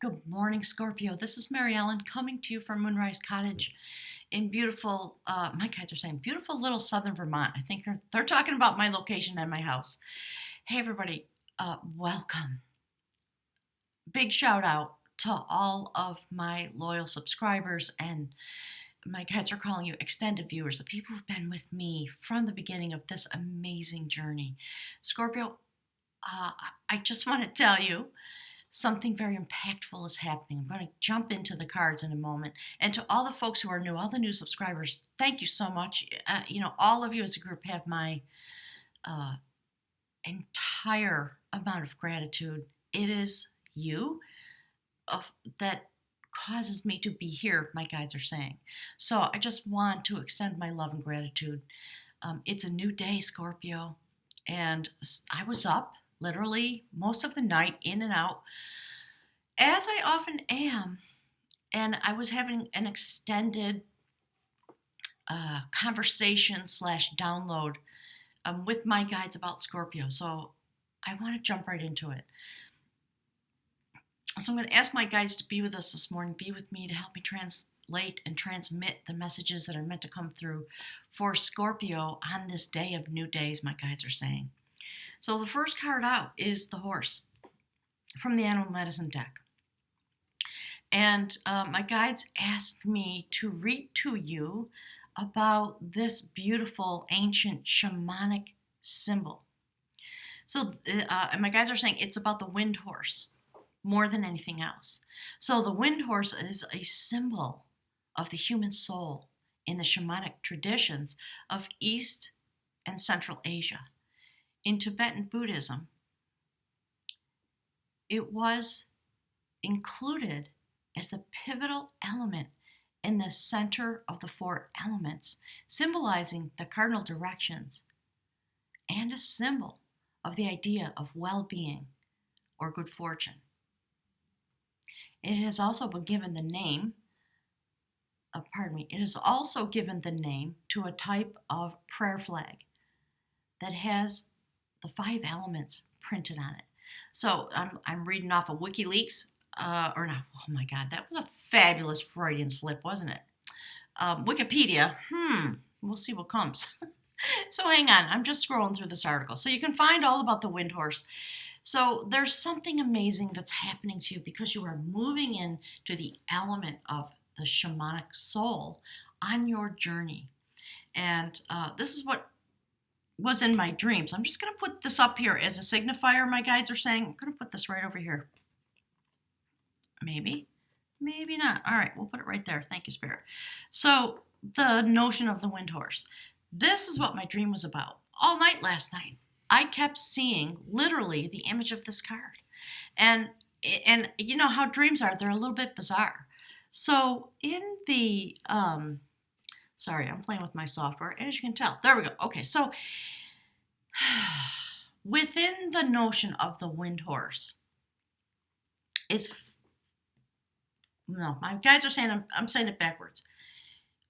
Good morning, Scorpio. This is Mary Ellen coming to you from Moonrise Cottage in beautiful, my guides are saying, beautiful little southern Vermont. I think they're talking about my location and my house. Hey, everybody, welcome. Big shout out to all of my loyal subscribers, and my guides are calling you extended viewers, the people who've been with me from the beginning of this amazing journey. Scorpio, I just want to tell you something very impactful is happening. I'm going to jump into the cards in a moment. And to all the folks who are new, all the new subscribers, thank you so much. All of you as a group have my uh, entire amount of gratitude. It is you that causes me to be here, my guides are saying. So I just want to extend my love and gratitude. It's a new day, Scorpio. And I was up literally most of the night, in and out, as I often am. And I was having an extended conversation slash download with my guides about Scorpio. So I want to jump right into it. So I'm going to ask my guides to be with us this morning, be with me to help me translate and transmit the messages that are meant to come through for Scorpio on this day of new days, my guides are saying. So the first card out is the horse from the Animal Medicine deck. And my guides asked me to read to you about this beautiful ancient shamanic symbol. So my guides are saying it's about the wind horse more than anything else. So the wind horse is a symbol of the human soul in the shamanic traditions of East and Central Asia. In Tibetan Buddhism, it was included as the pivotal element in the center of the four elements, symbolizing the cardinal directions, and a symbol of the idea of well-being or good fortune. It has also been given the name, it has also given the name to a type of prayer flag that has the 5 elements printed on it. So I'm reading off of WikiLeaks, or not, oh my God, that was a fabulous Freudian slip, wasn't it? Wikipedia, we'll see what comes. So hang on, I'm just scrolling through this article. So you can find all about the wind horse. So there's something amazing that's happening to you because you are moving into the element of the shamanic soul on your journey. And this is what was in my dreams. I'm just going to put this up here as a signifier, my guides are saying. I'm going to put this right over here. Maybe not. All right, we'll put it right there. Thank you, Spirit. So the notion of the wind horse. This is what my dream was about. All night last night, I kept seeing literally the image of this card. And you know how dreams are, they're a little bit bizarre. So in the, sorry, I'm playing with my software, as you can tell. There we go. Okay, so within the notion of the wind horse is, no, my guides are saying, I'm saying it backwards.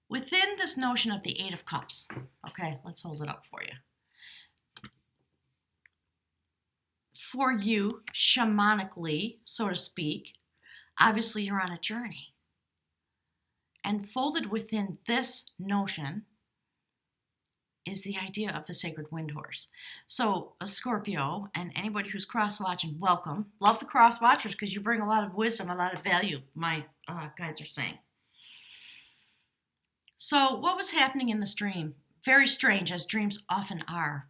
Within this notion of the 8 of Cups, okay, let's hold it up for you. For you, shamanically, so to speak, obviously you're on a journey. And folded within this notion is the idea of the sacred wind horse. So a Scorpio, and anybody who's cross-watching, welcome. Love the cross-watchers because you bring a lot of wisdom, a lot of value, my guides are saying. So what was happening in this dream? Very strange, as dreams often are.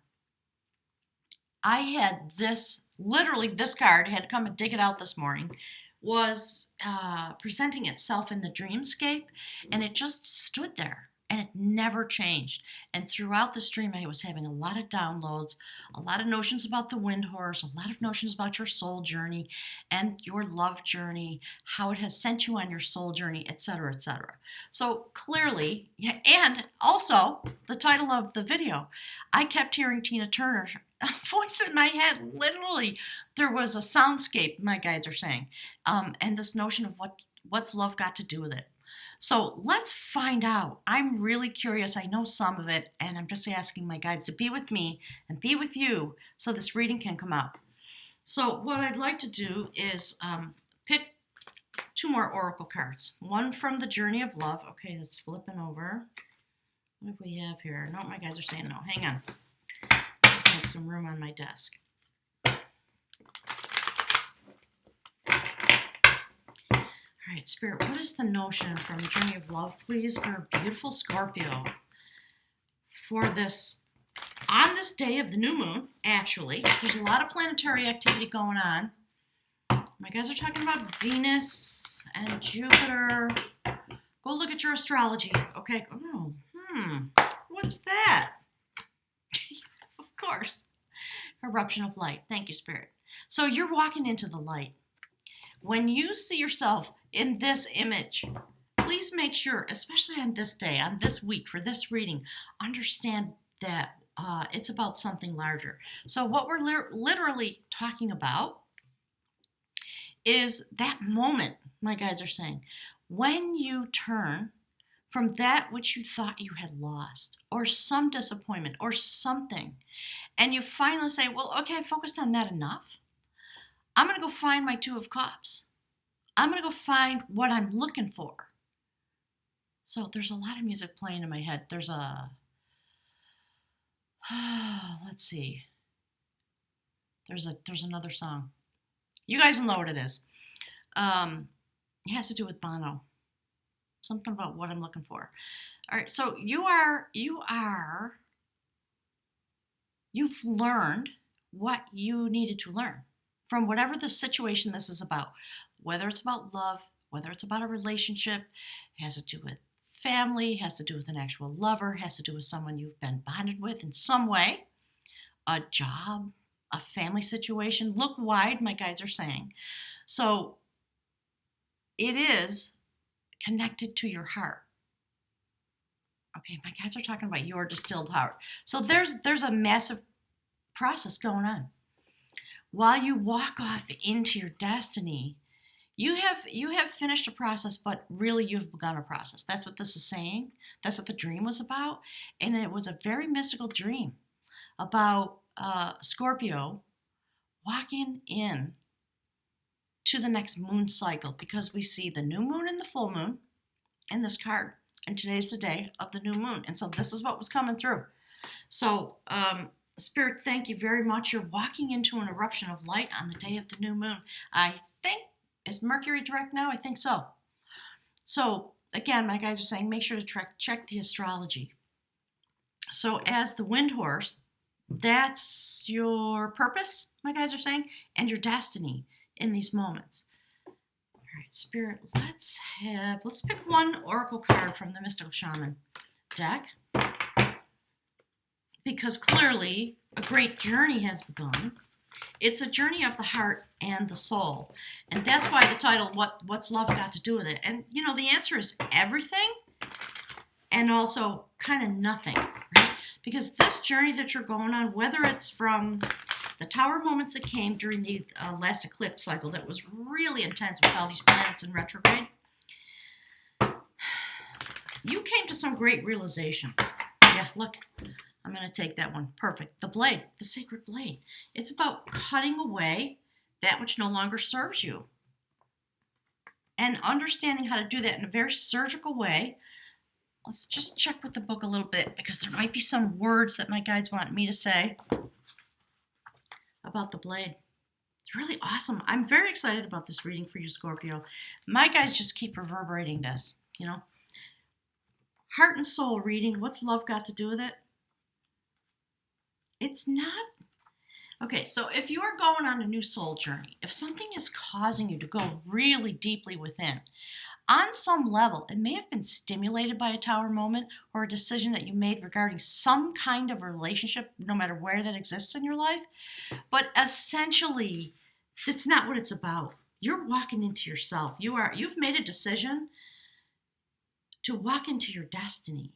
I had this, literally this card, had to come and dig it out this morning, was presenting itself in the dreamscape, and it just stood there. And it never changed. And throughout the stream, I was having a lot of downloads, a lot of notions about the wind horse, a lot of notions about your soul journey and your love journey, how it has sent you on your soul journey, etc., etc. So clearly, and also the title of the video, I kept hearing Tina Turner's voice in my head. Literally, there was a soundscape, my guides are saying, and this notion of what's love got to do with it. So let's find out. I'm really curious. I know some of it, and I'm just asking my guides to be with me and be with you so this reading can come out. So what I'd like to do is pick two more oracle cards. One from the Journey of Love. Okay, let's flipping over. What do we have here? No, my guys are saying no. Hang on. Just make some room on my desk. All right, Spirit, what is the notion from the Journey of Love, please, for a beautiful Scorpio for this, on this day of the new moon, actually. There's a lot of planetary activity going on. My guys are talking about Venus and Jupiter. Go look at your astrology. Okay. Oh, what's that? Of course. Eruption of light. Thank you, Spirit. So you're walking into the light. When you see yourself in this image, please make sure, especially on this day, on this week, for this reading, understand that it's about something larger. So what we're literally talking about is that moment, my guides are saying, when you turn from that which you thought you had lost, or some disappointment, or something, and you finally say, well, okay, I focused on that enough. I'm going to go find my Two of Cups. I'm going to go find what I'm looking for. So there's a lot of music playing in my head. There's a, let's see. There's another song. You guys will know what it is. It has to do with Bono. Something about what I'm looking for. All right, so you've learned what you needed to learn from whatever the situation this is about. Whether it's about love, whether it's about a relationship, it has to do with family, has to do with an actual lover, has to do with someone you've been bonded with in some way, a job, a family situation. Look wide, my guides are saying. So it is connected to your heart. Okay, my guides are talking about your distilled heart. So there's a massive process going on. While you walk off into your destiny, you have finished a process, but really you've begun a process. That's what this is saying. That's what the dream was about. And it was a very mystical dream about Scorpio walking in to the next moon cycle, because we see the new moon and the full moon in this card. And today's the day of the new moon. And so this is what was coming through. So, Spirit, thank you very much. You're walking into an eruption of light on the day of the new moon. I think, is Mercury direct now? I think so. So, again, my guys are saying make sure to check the astrology. So, as the wind horse, that's your purpose, my guys are saying, and your destiny in these moments. All right, Spirit, let's pick one oracle card from the Mystical Shaman deck, because clearly a great journey has begun. It's a journey of the heart and the soul, and that's why the title, what's love got to do with it? And you know, the answer is everything, and also kind of nothing, right? Because this journey that you're going on, whether it's from the tower moments that came during the last eclipse cycle that was really intense with all these planets in retrograde, you came to some great realization. Yeah, look, I'm going to take that one. Perfect. The blade, the sacred blade. It's about cutting away that which no longer serves you and understanding how to do that in a very surgical way. Let's just check with the book a little bit, because there might be some words that my guides want me to say about the blade. It's really awesome. I'm very excited about this reading for you, Scorpio. My guys just keep reverberating this, you know. Heart and soul reading. What's love got to do with it? It's not. Okay, so if you are going on a new soul journey, if something is causing you to go really deeply within, on some level, it may have been stimulated by a tower moment or a decision that you made regarding some kind of relationship, no matter where that exists in your life. But essentially, that's not what it's about. You're walking into yourself. You've made a decision to walk into your destiny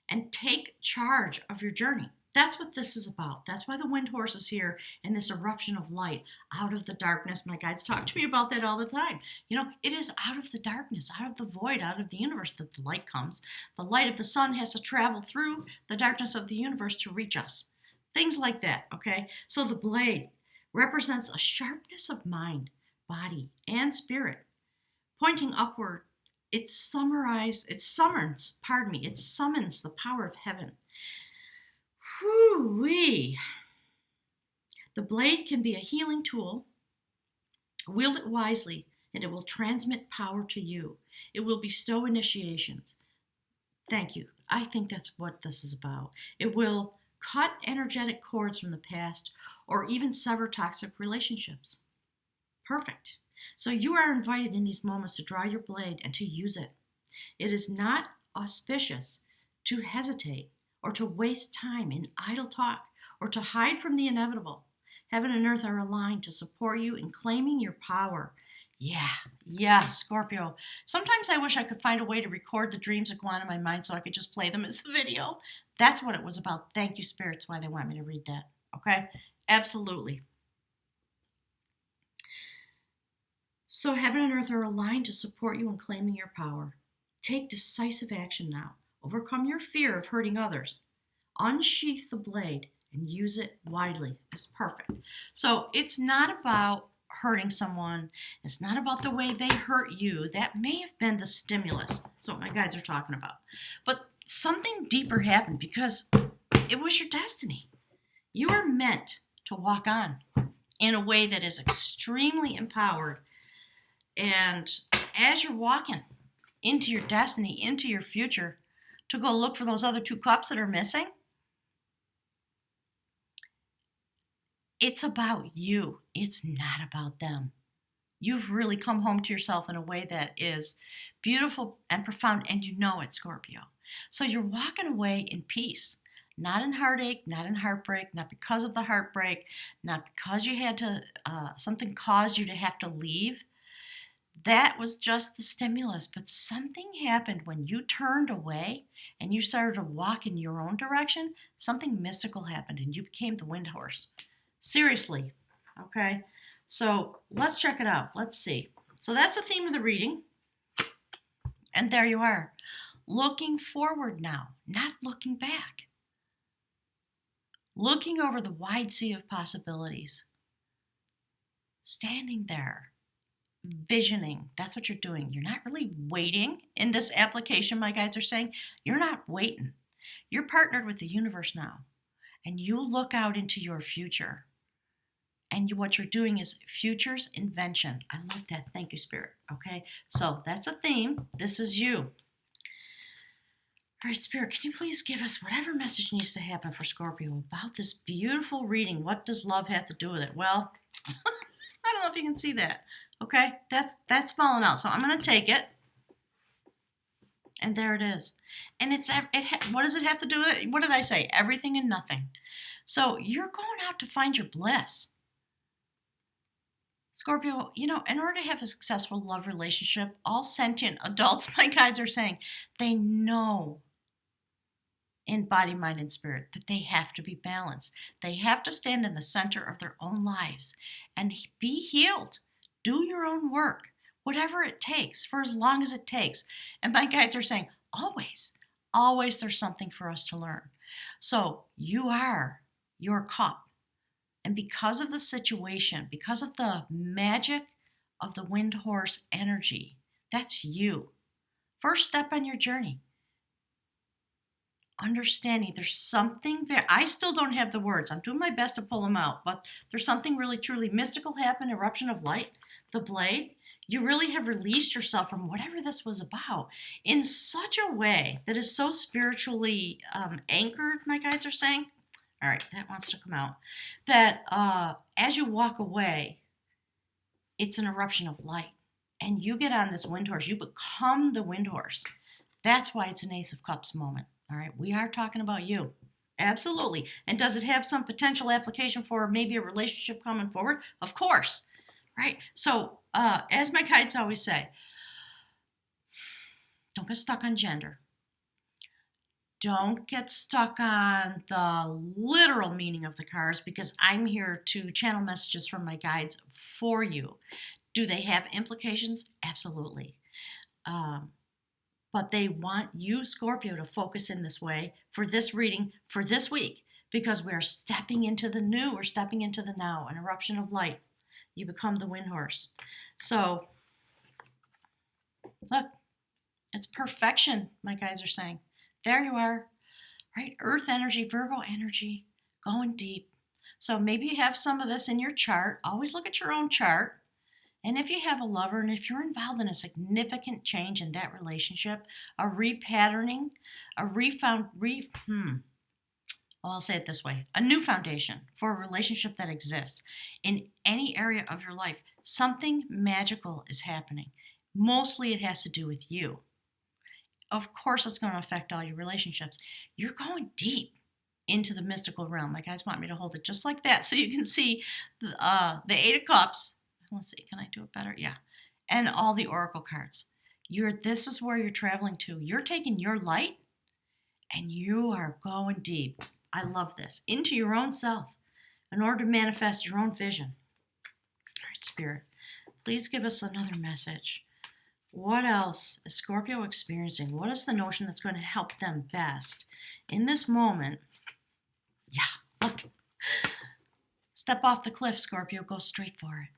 and take charge of your journey. That's what this is about. That's why the wind horse is here in this eruption of light out of the darkness. My guides talk to me about that all the time. You know, it is out of the darkness, out of the void, out of the universe that the light comes. The light of the sun has to travel through the darkness of the universe to reach us. Things like that, okay? So the blade represents a sharpness of mind, body, and spirit, pointing upward. It summons the power of heaven. Whoo-wee. The blade can be a healing tool. Wield it wisely, and it will transmit power to you. It will bestow initiations. Thank you. I think that's what this is about. It will cut energetic cords from the past or even sever toxic relationships. Perfect. So you are invited in these moments to draw your blade and to use it. It is not auspicious to hesitate or to waste time in idle talk or to hide from the inevitable. Heaven and earth are aligned to support you in claiming your power. Yeah, Scorpio. Sometimes I wish I could find a way to record the dreams that go on in my mind so I could just play them as the video. That's what it was about. Thank you, Spirits, why they want me to read that. Okay? Absolutely. So heaven and earth are aligned to support you in claiming your power. Take decisive action now. Overcome your fear of hurting others. Unsheath the blade and use it widely. It's perfect. So it's not about hurting someone. It's not about the way they hurt you. That may have been the stimulus. That's what my guides are talking about. But something deeper happened because it was your destiny. You are meant to walk on in a way that is extremely empowered. And as you're walking into your destiny, into your future, to go look for those other 2 cups that are missing, it's about you. It's not about them. You've really come home to yourself in a way that is beautiful and profound, and you know it, Scorpio. So you're walking away in peace, not in heartache, not in heartbreak, not because of the heartbreak, not because you had to, something caused you to have to leave. That was just the stimulus, but something happened when you turned away and you started to walk in your own direction. Something mystical happened and you became the wind horse. Seriously, okay? So let's check it out. Let's see. So that's the theme of the reading. And there you are. Looking forward now, not looking back. Looking over the wide sea of possibilities. Standing there. Visioning. That's what you're doing. You're not really waiting in this application, my guides are saying. You're not waiting. You're partnered with the universe now. And you look out into your future. And what you're doing is future's invention. I love that. Thank you, Spirit. Okay, so that's a theme. This is you. All right, Spirit, can you please give us whatever message needs to happen for Scorpio about this beautiful reading? What does love have to do with it? Well, I don't know if you can see that. Okay, that's falling out. So I'm going to take it. And there it is. And what does it have to do with it? What did I say? Everything and nothing. So you're going out to find your bliss. Scorpio, in order to have a successful love relationship, all sentient adults, my guides are saying, they know in body, mind, and spirit that they have to be balanced. They have to stand in the center of their own lives and be healed. Do your own work, whatever it takes, for as long as it takes. And my guides are saying, always there's something for us to learn. So you are your cup. And because of the situation, because of the magic of the wind horse energy, that's you. First step on your journey. Understanding there's something there. I still don't have the words. I'm doing my best to pull them out, but there's something really truly mystical happened, eruption of light, the blade. You really have released yourself from whatever this was about in such a way that is so spiritually anchored, my guides are saying. All right, that wants to come out. That as you walk away, it's an eruption of light. And you get on this wind horse. You become the wind horse. That's why it's an Ace of Cups moment. All right, we are talking about you. Absolutely. And does it have some potential application for maybe a relationship coming forward? Of course. Right? So, as my guides always say, don't get stuck on gender. Don't get stuck on the literal meaning of the cards because I'm here to channel messages from my guides for you. Do they have implications? Absolutely. But they want you, Scorpio, to focus in this way for this reading for this week because we're stepping into the new. We're stepping into the now, an eruption of light. You become the wind horse. So Look, it's perfection, my guides are saying. There you are, right? Earth energy, Virgo energy, going deep. So maybe you have some of this in your chart. Always look at your own chart. And if you have a lover and if you're involved in a significant change in that relationship, a repatterning, a I'll say it this way, a new foundation for a relationship that exists in any area of your life, something magical is happening. Mostly it has to do with you. Of course, it's going to affect all your relationships. You're going deep into the mystical realm. My guys want me to hold it just like that so you can see the Eight of Cups. Let's see, can I do it better? Yeah. And all the oracle cards. This is where you're traveling to. You're taking your light and you are going deep. I love this. Into your own self in order to manifest your own vision. All right, Spirit, please give us another message. What else is Scorpio experiencing? What is the notion that's going to help them best in this moment? Yeah, look. Step off the cliff, Scorpio. Go straight for it.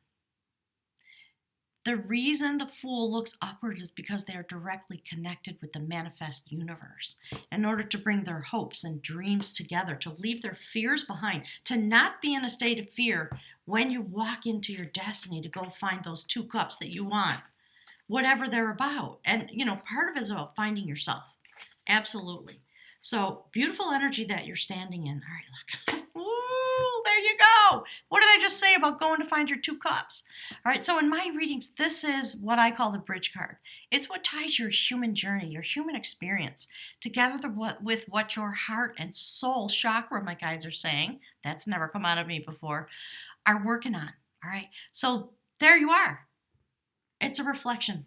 The reason the Fool looks upward is because they are directly connected with the manifest universe in order to bring their hopes and dreams together, to leave their fears behind, to not be in a state of fear when you walk into your destiny to go find those 2 cups that you want, whatever they're about. And, part of it is about finding yourself. Absolutely. So beautiful energy that you're standing in. All right, look. Ooh, there you go. What did I just say about going to find your 2 cups? All right, so in my readings, this is what I call the bridge card. It's what ties your human journey, your human experience, together with what your heart and soul chakra, my guides are saying, that's never come out of me before, are working on. All right, so there you are. It's a reflection.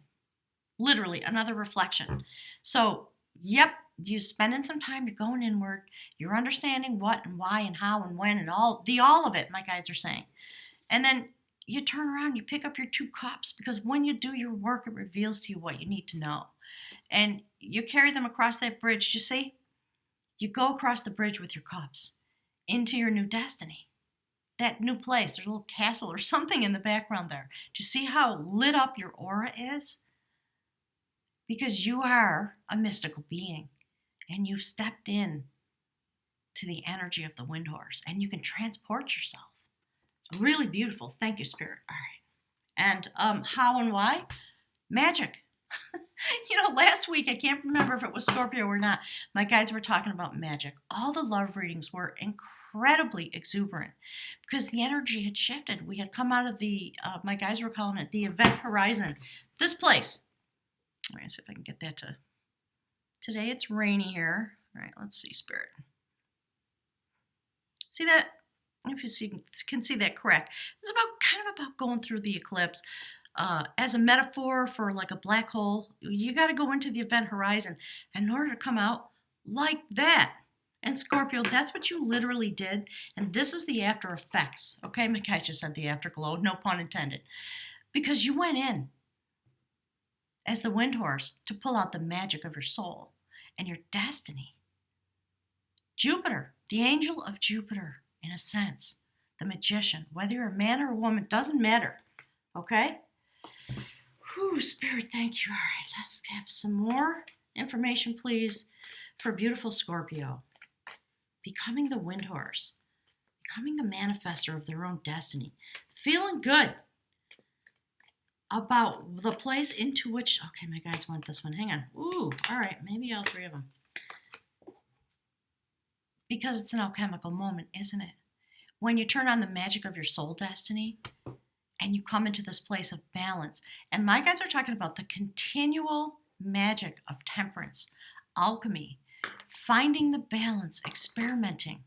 Literally, another reflection. So, yep, you're spending some time, you're going inward, you're understanding what and why and how and when and all of it, my guides are saying. And then you turn around, you pick up your 2 cups, because when you do your work, it reveals to you what you need to know. And you carry them across that bridge, you see? You go across the bridge with your cups into your new destiny. That new place, there's a little castle or something in the background there. Do you see how lit up your aura is? Because you are a mystical being and you've stepped in to the energy of the wind horse and you can transport yourself. It's really beautiful. Thank you, Spirit. All right. And how and why? Magic. Last week, I can't remember if it was Scorpio or not, my guides were talking about magic. All the love readings were incredibly exuberant because the energy had shifted. We had come out of my guides were calling it the event horizon. This place. All right, see if I can get that to. Today it's rainy here. All right, let's see, Spirit. See that? If you can see that correct. It's kind of about going through the eclipse. As a metaphor for like a black hole, you got to go into the event horizon in order to come out like that. And Scorpio, that's what you literally did. And this is the after effects. Okay, my guy just said the afterglow, no pun intended. Because you went in as the wind horse to pull out the magic of your soul and your destiny. Jupiter, the angel of Jupiter, in a sense, the magician, whether you're a man or a woman, doesn't matter. Okay? Whew, Spirit, thank you. All right, let's have some more information, please, for beautiful Scorpio. Becoming the wind horse, becoming the manifester of their own destiny, feeling good about the place into which, okay, my guys want this one. Hang on. Ooh, all right, maybe all 3 of them. Because it's an alchemical moment, isn't it? When you turn on the magic of your soul destiny and you come into this place of balance. And my guys are talking about the continual magic of temperance, alchemy, finding the balance, experimenting,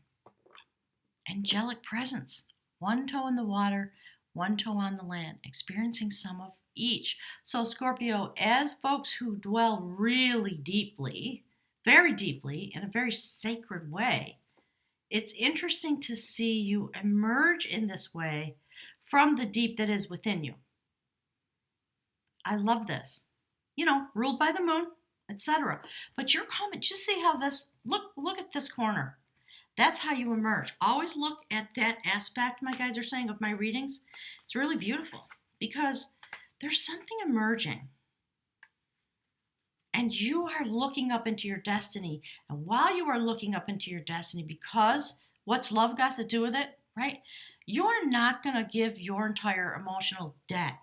angelic presence, 1 toe in the water, 1 toe on the land, experiencing some of each. So Scorpio, as folks who dwell really deeply, very deeply, in a very sacred way, it's interesting to see you emerge in this way from the deep that is within you. I love this. Ruled by the moon, etc. But you're coming, just see how this, look at this corner. That's how you emerge. Always look at that aspect, my guys are saying, of my readings. It's really beautiful because there's something emerging. And you are looking up into your destiny. And while you are looking up into your destiny, because what's love got to do with it, right? You're not going to give your entire emotional debt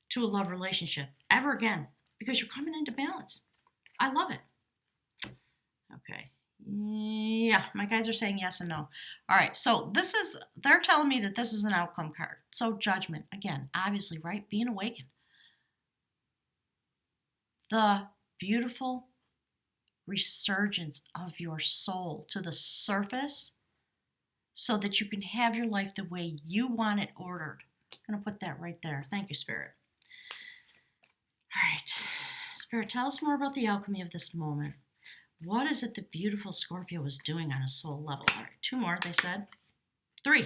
to a love relationship ever again because you're coming into balance. I love it. Okay. Yeah, my guys are saying yes and no. All right, so they're telling me that this is an outcome card. So judgment, again, obviously, right? Being awakened. The beautiful resurgence of your soul to the surface so that you can have your life the way you want it ordered. I'm going to put that right there. Thank you, Spirit. All right, Spirit, tell us more about the alchemy of this moment. What is it the beautiful Scorpio is doing on a soul level? All right, 2 more, they said. 3.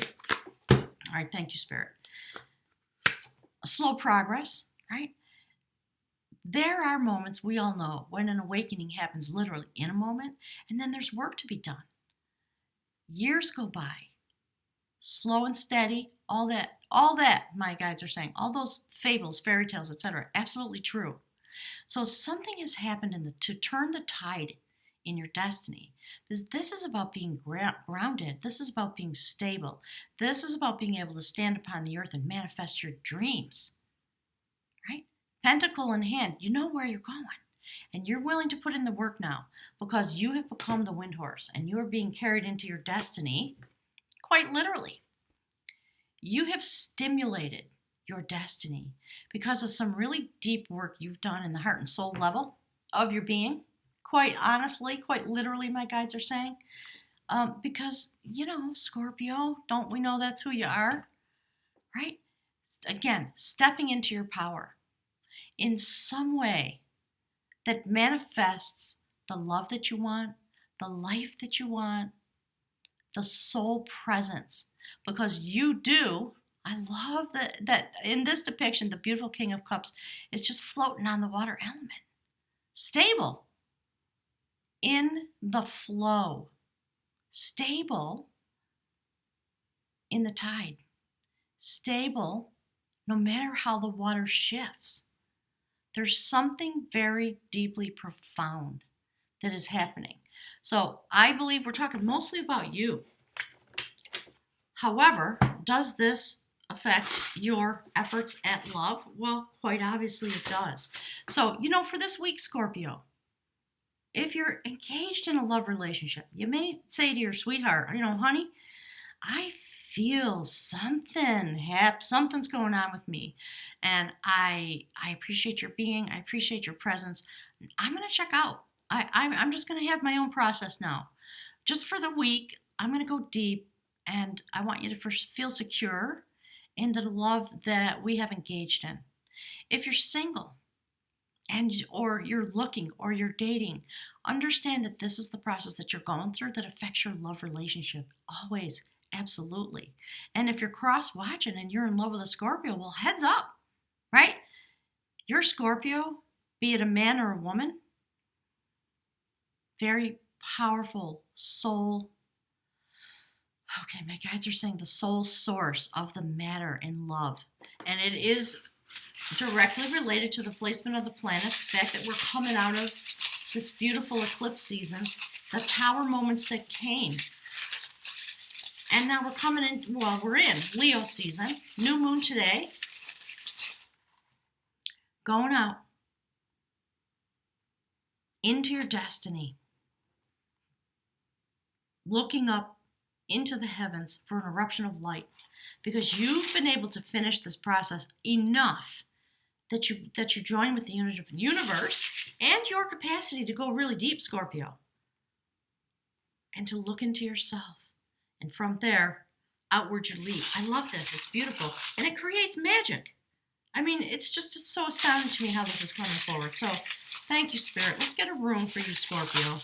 All right, thank you, Spirit. A slow progress, right? There are moments, we all know, when an awakening happens literally in a moment, and then there's work to be done. Years go by, slow and steady, all that, my guides are saying, all those fables, fairy tales, etc., absolutely true. So something has happened to turn the tide in your destiny. Because this is about being grounded. This is about being stable. This is about being able to stand upon the earth and manifest your dreams. Right? Pentacle in hand, you know where you're going. And you're willing to put in the work now because you have become the wind horse and you are being carried into your destiny, quite literally. You have stimulated your destiny because of some really deep work you've done in the heart and soul level of your being. Quite honestly, quite literally, my guides are saying. Because, Scorpio, don't we know that's who you are? Right? Again, stepping into your power in some way that manifests the love that you want, the life that you want, the soul presence. Because you do, I love that in this depiction, the beautiful King of Cups is just floating on the water element. Stable. In the flow. Stable in the tide. Stable no matter how the water shifts. There's something very deeply profound that is happening. So I believe we're talking mostly about you. However, does this affect your efforts at love? Well, quite obviously it does. So, for this week, Scorpio, if you're engaged in a love relationship, you may say to your sweetheart, honey, I feel something's going on with me. And I appreciate your being. I appreciate your presence. I'm going to check out. I'm just going to have my own process now. Just for the week, I'm going to go deep. And I want you to first feel secure in the love that we have engaged in. If you're single, or you're looking or you're dating, understand that this is the process that you're going through that affects your love relationship. Always. Absolutely. And if you're cross-watching and you're in love with a Scorpio, well, heads up, right? Your Scorpio, be it a man or a woman, very powerful soul. Okay, my guides are saying the soul source of the matter in love. And it is directly related to the placement of the planets, the fact that we're coming out of this beautiful eclipse season, the tower moments that came. And now we're in Leo season, new moon today, going out into your destiny, looking up into the heavens for an eruption of light, because you've been able to finish this process enough that you join with the universe and your capacity to go really deep, Scorpio, and to look into yourself. And from there, outward you leap. I love this. It's beautiful. And it creates magic. I mean, it's so astounding to me how this is coming forward. So thank you, Spirit. Let's get a room for you, Scorpio.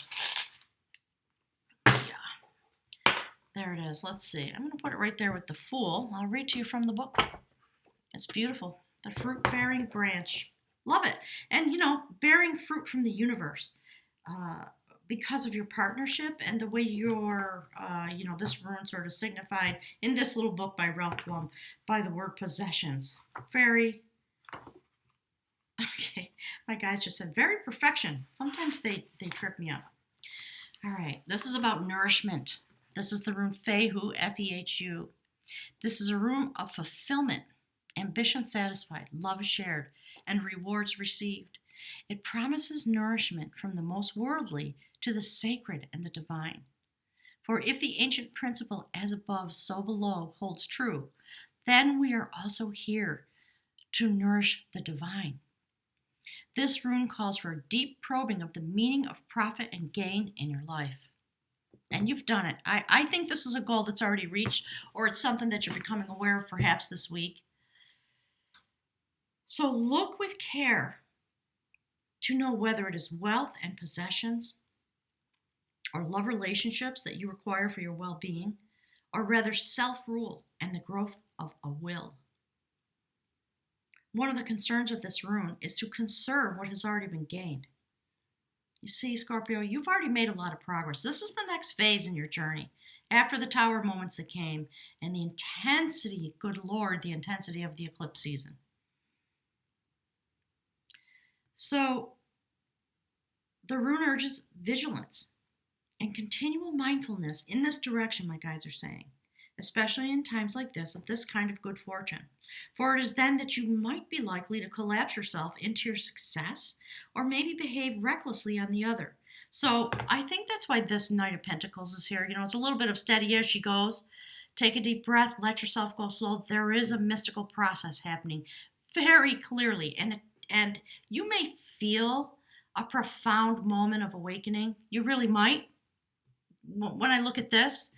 Yeah. There it is. Let's see. I'm going to put it right there with the Fool. I'll read to you from the book. It's beautiful. The fruit-bearing branch. Love it. And, bearing fruit from the universe. Because of your partnership and the way this rune sort of signified in this little book by Ralph Blum by the word possessions. Okay. My guys just said very perfection. Sometimes they trip me up. All right, this is about nourishment. This is the room Fehu, Fehu. This is a room of fulfillment, ambition satisfied, love shared, and rewards received. It promises nourishment from the most worldly to the sacred and the divine. For if the ancient principle, as above, so below, holds true, then we are also here to nourish the divine. This rune calls for a deep probing of the meaning of profit and gain in your life. And you've done it. I think this is a goal that's already reached, or it's something that you're becoming aware of perhaps this week. So look with care to know whether it is wealth and possessions or love relationships that you require for your well-being, or rather self-rule and the growth of a will. One of the concerns of this rune is to conserve what has already been gained. You see, Scorpio, you've already made a lot of progress. This is the next phase in your journey. After the tower moments that came and the intensity, good Lord, the intensity of the eclipse season. So the rune urges vigilance and continual mindfulness in this direction, my guides are saying, especially in times like this of this kind of good fortune. For it is then that you might be likely to collapse yourself into your success or maybe behave recklessly on the other. So I think that's why this Knight of Pentacles is here. You know, it's a little bit of steady as she goes. Take a deep breath, let yourself go slow. There is a mystical process happening very clearly. And you may feel a profound moment of awakening. You really might. When I look at this,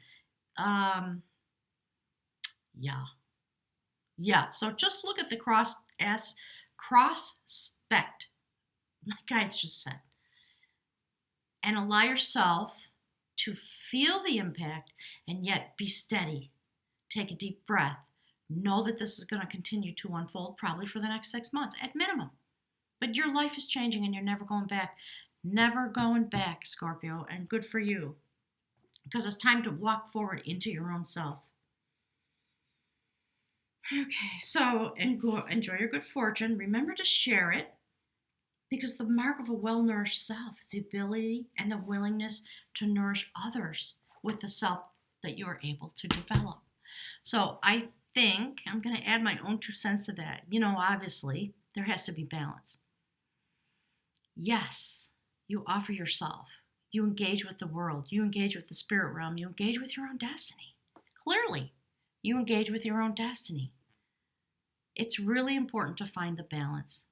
yeah. So just look at the cross spect. My guides just said, and allow yourself to feel the impact and yet be steady. Take a deep breath. Know that this is going to continue to unfold probably for the next 6 months at minimum. But your life is changing and you're never going back. Never going back, Scorpio, and good for you. Because it's time to walk forward into your own self. Okay, so enjoy your good fortune. Remember to share it, because the mark of a well-nourished self is the ability and the willingness to nourish others with the self that you are able to develop. So I think I'm going to add my own 2 cents to that. You know, obviously, there has to be balance. Yes, you offer yourself. You engage with the world. You engage with the spirit realm. You engage with your own destiny. Clearly, you engage with your own destiny. It's really important to find the balance.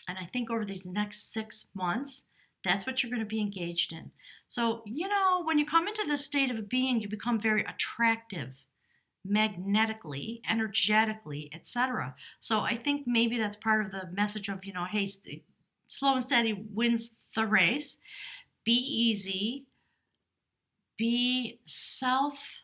And I think over these next 6 months, that's what you're going to be engaged in. So, you know, when you come into this state of being, you become very attractive, magnetically, energetically, etc. So I think maybe that's part of the message of, you know, hey, slow and steady wins the race. Be easy. Be self.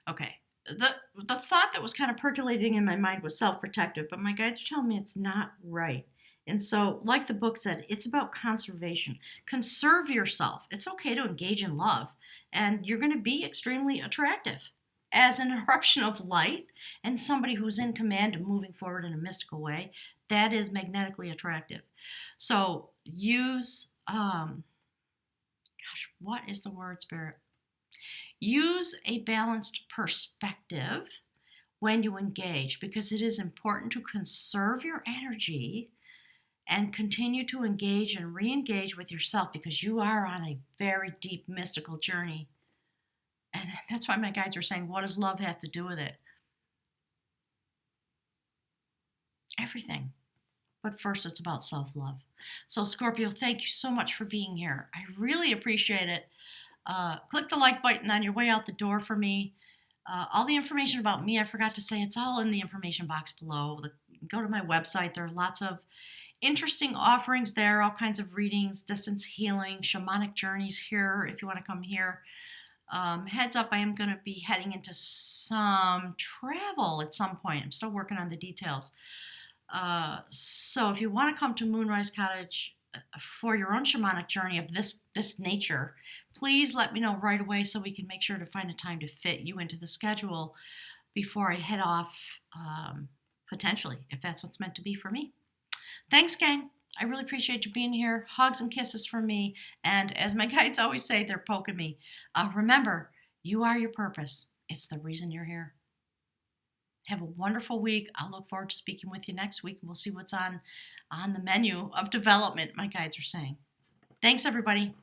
Okay. The thought that was kind of percolating in my mind was self-protective, but my guides are telling me it's not right. And so, like the book said, it's about conservation. Conserve yourself. It's okay to engage in love, and you're going to be extremely attractive as an eruption of light and somebody who's in command and moving forward in a mystical way. That is magnetically attractive. So use, what is the word, Spirit? Use a balanced perspective when you engage, because it is important to conserve your energy and continue to engage and re-engage with yourself, because you are on a very deep mystical journey. And that's why my guides are saying, what does love have to do with it? Everything. But first, it's about self-love. So, Scorpio, thank you so much for being here. I really appreciate it. Click the like button on your way out the door for me. All the information about me, I forgot to say, it's all in the information box below. Go to my website. There are lots of interesting offerings there, all kinds of readings, distance healing, shamanic journeys here if you want to come here. Heads up, I am going to be heading into some travel at some point. I'm still working on the details. So if you want to come to Moonrise Cottage, for your own shamanic journey of this nature, please let me know right away so we can make sure to find a time to fit you into the schedule before I head off, potentially, if that's what's meant to be for me. Thanks, gang. I really appreciate you being here. Hugs and kisses from me. And as my guides always say, they're poking me. Remember, you are your purpose. It's the reason you're here. Have a wonderful week. I'll look forward to speaking with you next week, and we'll see what's on the menu of development, my guides are saying. Thanks, everybody.